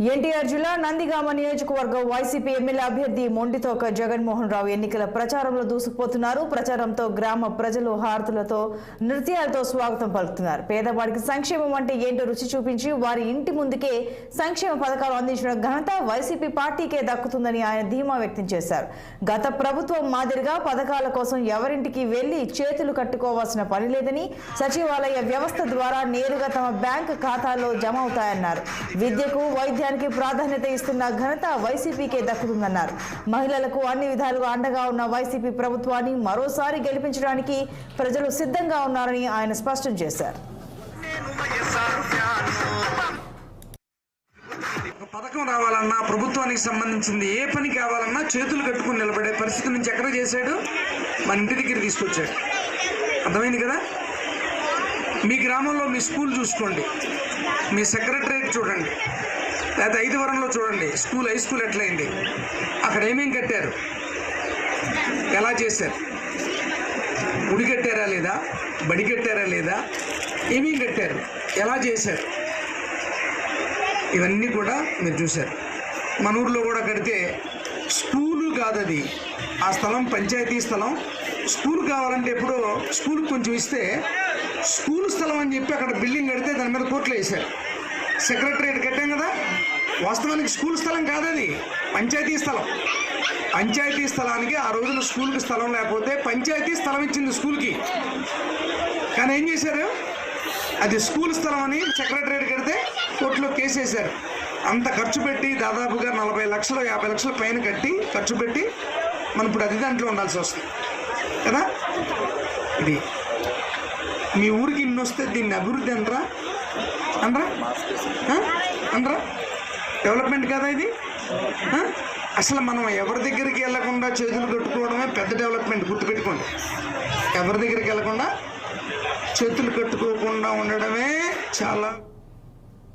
ఎన్టీఆర్ జిల్లా నందిగామ నియోజకవర్గం YCP MLA అభ్యర్థి మొండితోక జగన్మోహన్ రావు ఎన్నికల ప్రచారంలో దూసుకుపోతున్నారు. ప్రచారంతో గ్రామ ప్రజలు హారతులతో నృత్యాలతో స్వాగతం పలుకుతున్నారు. పేదవాడికి సంక్షేమం అంటే ఏంటో రుచి చూపించి వారి ఇంటి ముందుకే సంక్షేమ పథకాలు అందించిన ఘనత వైసీపీ పార్టీకే దక్కుతుందని ఆయన ధీమా వ్యక్తం చేశారు. గత ప్రభుత్వం మాదిరిగా పథకాల కోసం ఎవరింటికి వెళ్లి చేతులు కట్టుకోవాల్సిన పని లేదని, సచివాలయ వ్యవస్థ ద్వారా నేరుగా తమ బ్యాంకు ఖాతాల్లో జమ అవుతాయన్నారు. విద్యకు వైద్యానికి ప్రాధాన్యత ఇస్తున్న ఘనత వైసీపీకే దక్కుతుందన్నారు. మహిళలకు అన్ని విధాలుగా అండగా ఉన్న వైసీపీ ప్రభుత్వాన్ని మరోసారి గెలిపించడానికి ప్రజలు సిద్ధంగా ఉన్నారని ఆయన స్పష్టం చేశారు. పథకం రావాలన్నా, ప్రభుత్వానికి సంబంధించింది ఏ పని కావాలన్నా చేతులు కట్టుకుని నిలబడే పరిస్థితి నుంచి ఎక్కడ చేశాడు, మన ఇంటి దగ్గర తీసుకొచ్చాడు. అర్థమైంది కదా? మీ గ్రామంలో మీ స్కూల్ చూసుకోండి, మీ సెక్రటరేట్ చూడండి, లేదా ఐదువరంలో చూడండి హై స్కూల్ ఎట్లయింది, అక్కడ ఏమేం కట్టారు, ఎలా చేశారు, గుడి కట్టారా లేదా, బడి కట్టారా లేదా, ఏమేం కట్టారు, ఎలా చేశారు, ఇవన్నీ కూడా మీరు చూశారు. మన ఊర్లో కూడా కడితే స్కూలు కాదది, ఆ స్థలం పంచాయతీ స్థలం. స్కూల్ కావాలంటే ఎప్పుడో స్కూల్కి కొంచెం ఇస్తే స్కూల్ స్థలం అని చెప్పి అక్కడ బిల్డింగ్ కడితే దాని మీద కోట్లు వేశారు. సెక్రటరేట్ కట్టాం కదా, వాస్తవానికి స్కూల్ స్థలం కాదది, పంచాయతీ స్థలం. పంచాయతీ స్థలానికి ఆ రోజున స్కూల్కి స్థలం లేకపోతే పంచాయతీ స్థలం ఇచ్చింది స్కూల్కి. కానీ ఏం చేశారు, అది స్కూల్ స్థలం అని సెక్రటరేట్ కడితే కోర్టులో కేసు వేశారు. అంత ఖర్చు పెట్టి దాదాపుగా 40 లక్షలు 50 లక్షల పైన కట్టి ఖర్చు పెట్టి మనం ఇప్పుడు అది దాంట్లో ఉండాల్సి వస్తుంది కదా. ఇది మీ ఊరికి ఇన్ని వస్తే దీన్ని అభివృద్ధి అనరా అనరా డెవలప్మెంట్ కదా ఇది. అసలు మనం ఎవరి దగ్గరికి వెళ్ళకుండా చేతులు కట్టుకోవడమే పెద్ద డెవలప్మెంట్, గుర్తుపెట్టుకోండి. ఎవరి దగ్గరికి వెళ్ళకుండా చేతులు కట్టుకోకుండా ఉండడమే చాలా